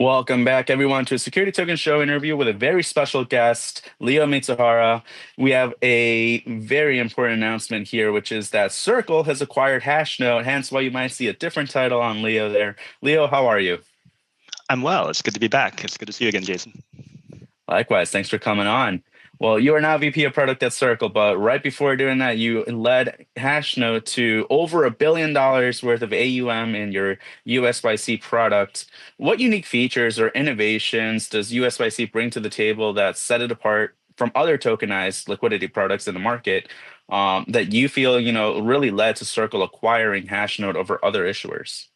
Welcome back, everyone, to a Security Token Show interview with a very special guest, Leo Mizuhara. We have a very important announcement here, which is that Circle has acquired Hashnote, hence why you might see a different title on Leo there. Leo, how are you? I'm well. It's good to be back. It's good to see you again, Jason. Likewise, thanks for coming on. Well, you are now VP of Product at Circle, but right before doing that, you led Hashnote to over $1 billion worth of AUM in your USYC product. What unique features or innovations does USYC bring to the table that set it apart from other tokenized liquidity products in the market, that you feel, really led to Circle acquiring Hashnote over other issuers?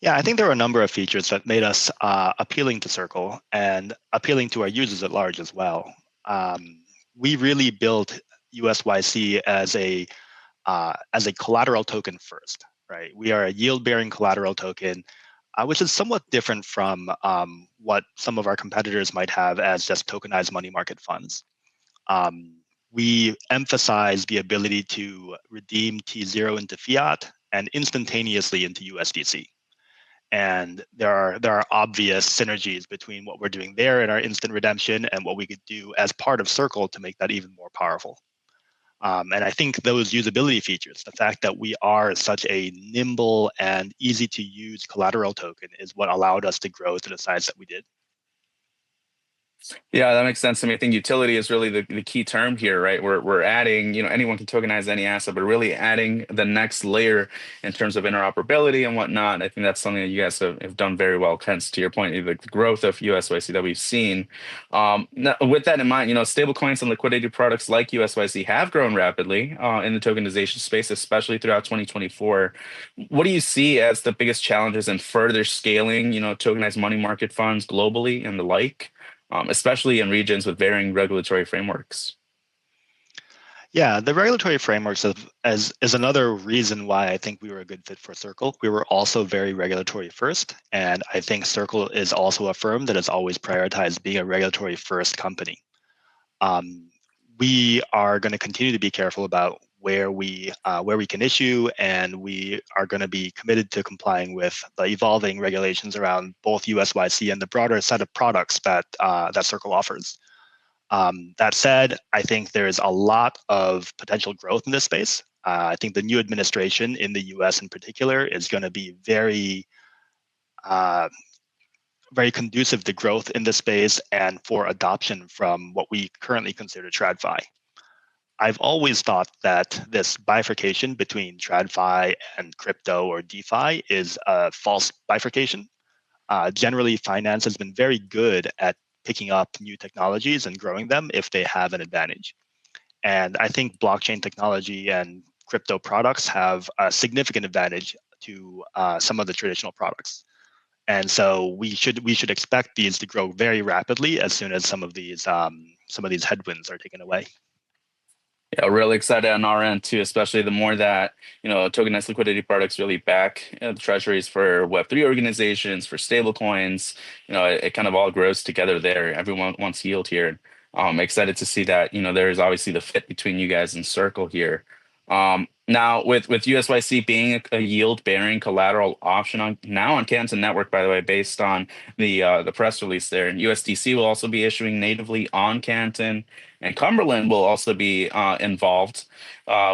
Yeah, I think there are a number of features that made us appealing to Circle and appealing to our users at large as well. We really built USYC as a collateral token first, right? We are a yield-bearing collateral token, which is somewhat different from what some of our competitors might have as just tokenized money market funds. We emphasize the ability to redeem T0 into fiat and instantaneously into USDC. And there are obvious synergies between what we're doing there in our instant redemption and what we could do as part of Circle to make that even more powerful. And I think those usability features, the fact that we are such a nimble and easy to use collateral token, is what allowed us to grow to the size that we did. Yeah, that makes sense to me. I think utility is really the key term here, right? We're adding, anyone can tokenize any asset, but really adding the next layer in terms of interoperability and whatnot. I think that's something that you guys have done very well. Hence, to your point, the growth of USYC that we've seen. Now, with that in mind, stable coins and liquidity products like USYC have grown rapidly in the tokenization space, especially throughout 2024. What do you see as the biggest challenges in further scaling, tokenized money market funds globally and the like? Especially in regions with varying regulatory frameworks. Yeah, the regulatory frameworks is another reason why I think we were a good fit for Circle. We were also very regulatory first, and I think Circle is also a firm that has always prioritized being a regulatory first company. Um, we are going to continue to be careful about where we can issue, and we are going to be committed to complying with the evolving regulations around both USYC and the broader set of products that Circle offers. That said, I think there is a lot of potential growth in this space. I think the new administration in the US in particular is going to be uh, very conducive to growth in this space and for adoption from what we currently consider TradFi. I've always thought that this bifurcation between TradFi and crypto or DeFi is a false bifurcation. Generally, finance has been very good at picking up new technologies and growing them if they have an advantage. And I think blockchain technology and crypto products have a significant advantage to some of the traditional products. And so we should expect these to grow very rapidly as soon as some of these headwinds are taken away. Yeah, really excited on our end too, especially the more that, tokenized liquidity products really back the treasuries for Web3 organizations, for stable coins. It kind of all grows together there. Everyone wants yield here. Excited to see that, there is obviously the fit between you guys and Circle here. Now with USYC being a yield bearing collateral option on Canton Network, by the way, based on the press release there, and USDC will also be issuing natively on Canton, and Cumberland will also be involved,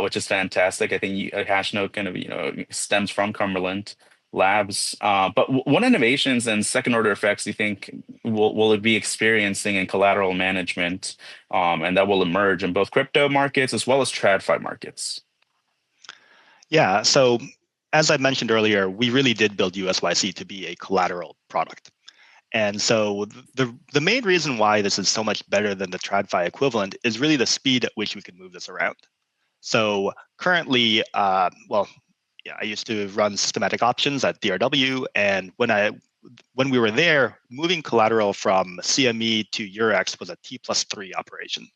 which is fantastic. I think Hashnote kind of stems from Cumberland Labs. But what innovations and second order effects do you think will it be experiencing in collateral management, and that will emerge in both crypto markets as well as TradFi markets? Yeah, so as I mentioned earlier, we really did build USYC to be a collateral product. And so the main reason why this is so much better than the TradFi equivalent is really the speed at which we can move this around. So currently, yeah, I used to run systematic options at DRW, and when we were there, moving collateral from CME to Eurex was a T+3 operation.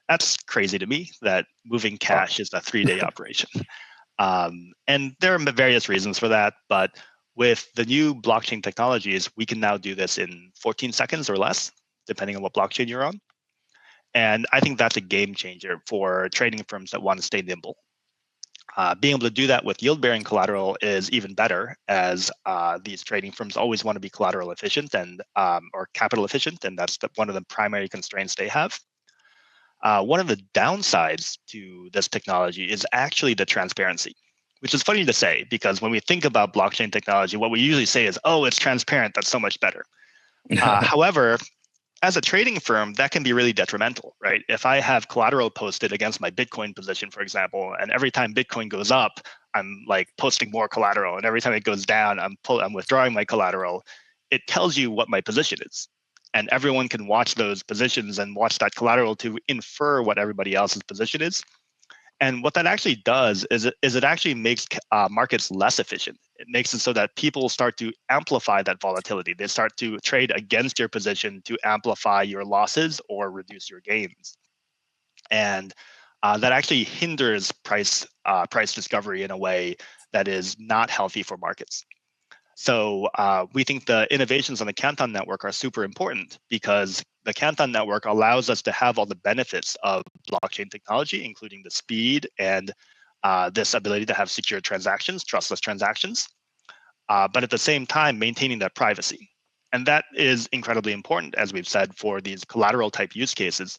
That's crazy to me that moving cash is a 3-day operation. And there are various reasons for that, but with the new blockchain technologies, we can now do this in 14 seconds or less, depending on what blockchain you're on. And I think that's a game changer for trading firms that want to stay nimble. Being able to do that with yield-bearing collateral is even better, as these trading firms always want to be collateral efficient and or capital efficient, and that's one of the primary constraints they have. One of the downsides to this technology is actually the transparency, which is funny to say because when we think about blockchain technology, what we usually say is, "Oh, it's transparent. That's so much better." However, as a trading firm, that can be really detrimental, right? If I have collateral posted against my Bitcoin position, for example, and every time Bitcoin goes up, I'm like posting more collateral, and every time it goes down, I'm withdrawing my collateral. It tells you what my position is, and everyone can watch those positions and watch that collateral to infer what everybody else's position is. And what that actually does is it actually makes markets less efficient. It makes it so that people start to amplify that volatility. They start to trade against your position to amplify your losses or reduce your gains. And that actually hinders price discovery in a way that is not healthy for markets. So we think the innovations on the Canton Network are super important because the Canton Network allows us to have all the benefits of blockchain technology, including the speed and this ability to have secure transactions, trustless transactions, but at the same time, maintaining that privacy. And that is incredibly important, as we've said, for these collateral type use cases.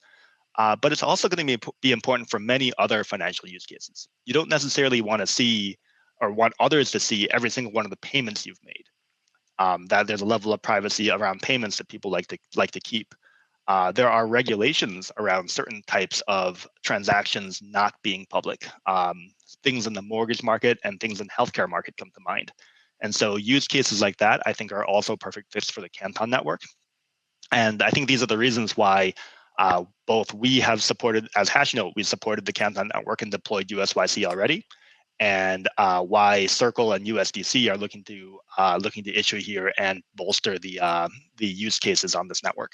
But it's also going to be important for many other financial use cases. You don't necessarily want to see or want others to see every single one of the payments you've made. That there's a level of privacy around payments that people like to keep. There are regulations around certain types of transactions not being public. Things in the mortgage market and things in healthcare market come to mind. And so use cases like that, I think, are also perfect fits for the Canton Network. And I think these are the reasons why both we have supported, as Hashnote, we supported the Canton Network and deployed USYC already, and why Circle and USDC are looking to issue here and bolster the use cases on this network.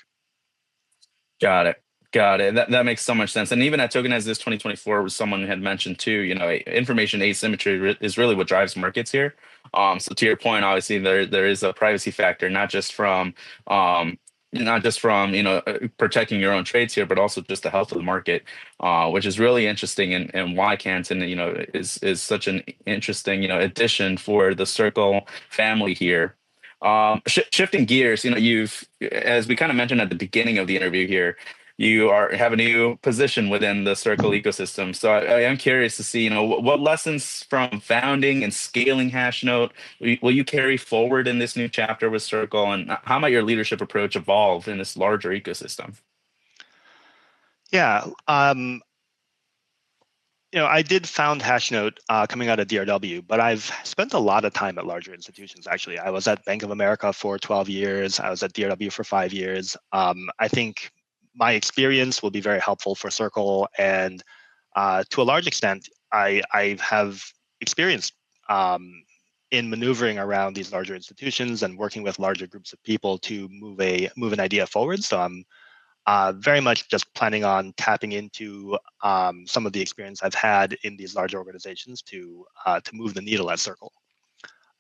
Got it. Got it. That makes so much sense. And even at Tokenized this 2024, was someone had mentioned too, information asymmetry is really what drives markets here. So to your point, obviously there is a privacy factor, not just from protecting your own trades here, but also just the health of the market, which is really interesting, and why Canton is such an interesting addition for the Circle family here. Shifting gears, you've, as we kind of mentioned at the beginning of the interview here, have a new position within the Circle ecosystem. So I am curious to see, what lessons from founding and scaling Hashnote will you carry forward in this new chapter with Circle, and how might your leadership approach evolve in this larger ecosystem? Yeah, I did found Hashnote coming out of DRW, but I've spent a lot of time at larger institutions, actually. I was at Bank of America for 12 years. I was at DRW for 5 years. I think my experience will be very helpful for Circle. And to a large extent, I have experience in maneuvering around these larger institutions and working with larger groups of people to move an idea forward. So I'm very much just planning on tapping into some of the experience I've had in these large organizations to move the needle at Circle.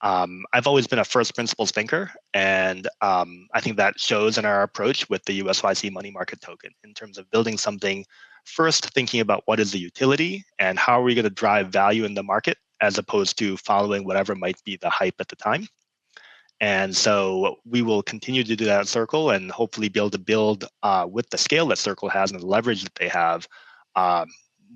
I've always been a first principles thinker, and I think that shows in our approach with the USYC money market token in terms of building something first, thinking about what is the utility and how are we going to drive value in the market, as opposed to following whatever might be the hype at the time. And so we will continue to do that at Circle and hopefully be able to build with the scale that Circle has and the leverage that they have,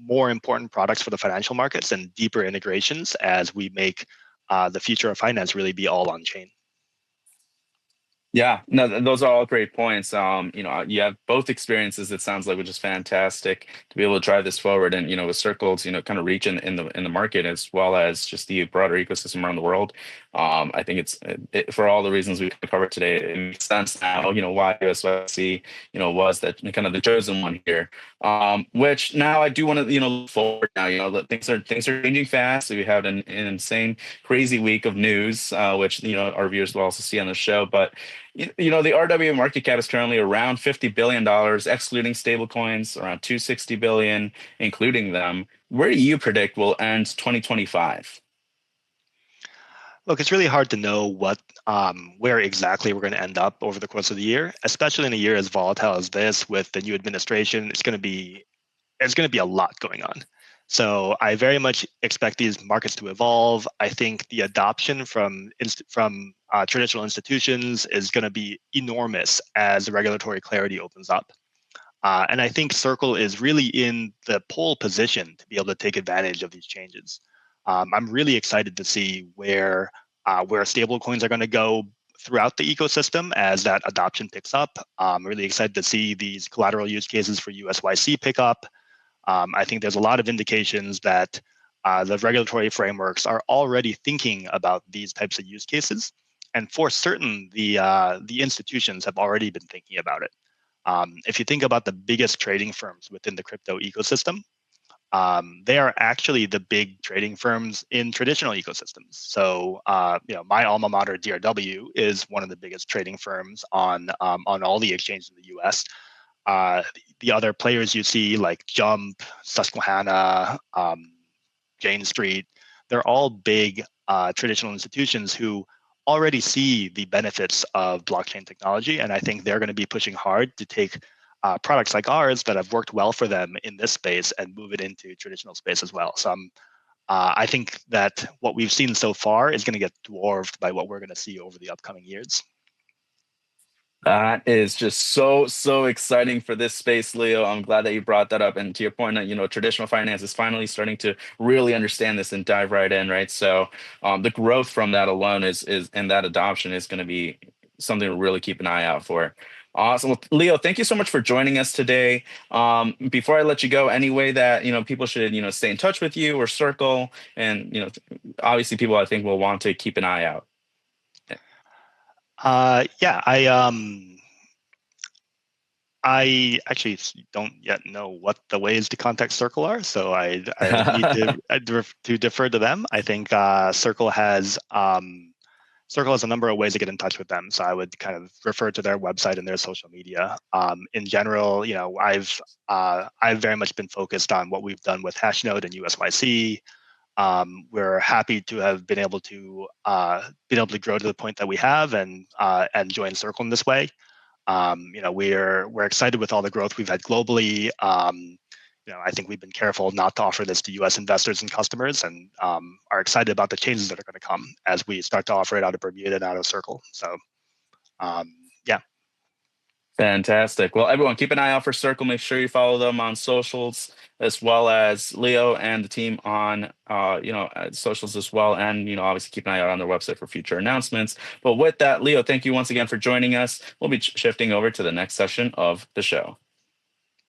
more important products for the financial markets and deeper integrations as we make the future of finance really be all on chain. Yeah, no, those are all great points. You have both experiences, it sounds like, which is fantastic to be able to drive this forward, and with Circles, kind of reach in the market as well as just the broader ecosystem around the world. I think for all the reasons we covered today, it makes sense now, why USYC, was that kind of the chosen one here. Which now I do want to, look forward now. Things are changing fast. So we have an insane, crazy week of news, which our viewers will also see on the show, but. The RWA market cap is currently around $50 billion, excluding stablecoins, around 260 billion, including them. Where do you predict will end 2025? Look, it's really hard to know where exactly we're going to end up over the course of the year, especially in a year as volatile as this with the new administration. It's going to be a lot going on. So I very much expect these markets to evolve. I think the adoption from traditional institutions is going to be enormous as the regulatory clarity opens up. And I think Circle is really in the pole position to be able to take advantage of these changes. I'm really excited to see where stablecoins are going to go throughout the ecosystem as that adoption picks up. I'm really excited to see these collateral use cases for USYC pick up. I think there's a lot of indications that the regulatory frameworks are already thinking about these types of use cases, and for certain, the institutions have already been thinking about it. If you think about the biggest trading firms within the crypto ecosystem, they are actually the big trading firms in traditional ecosystems. So, my alma mater, DRW, is one of the biggest trading firms on all the exchanges in the U.S. The other players you see, like Jump, Susquehanna, Jane Street, they're all big traditional institutions who already see the benefits of blockchain technology. And I think they're going to be pushing hard to take products like ours that have worked well for them in this space and move it into traditional space as well. So I think that what we've seen so far is going to get dwarfed by what we're going to see over the upcoming years. That is just so exciting for this space, Leo. I'm glad that you brought that up. And to your point that, traditional finance is finally starting to really understand this and dive right in, right? So the growth from that alone is and that adoption is going to be something to really keep an eye out for. Awesome. Well, Leo, thank you so much for joining us today. Before I let you go, any way that, people should, stay in touch with you or Circle, and, obviously people I think will want to keep an eye out. Yeah, I actually don't yet know what the ways to contact Circle are, so I would need to defer to them. I think Circle has a number of ways to get in touch with them, so I would kind of refer to their website and their social media. In general, I've very much been focused on what we've done with Hashnote and USYC. We're happy to have been able to grow to the point that we have and join Circle in this way. We're excited with all the growth we've had globally. I think we've been careful not to offer this to U.S. investors and customers, and are excited about the changes that are going to come as we start to offer it out of Bermuda and out of Circle. So, yeah. Fantastic. Well, everyone, keep an eye out for Circle. Make sure you follow them on socials, as well as Leo and the team on, socials as well. And, obviously keep an eye out on their website for future announcements. But with that, Leo, thank you once again for joining us. We'll be shifting over to the next session of the show.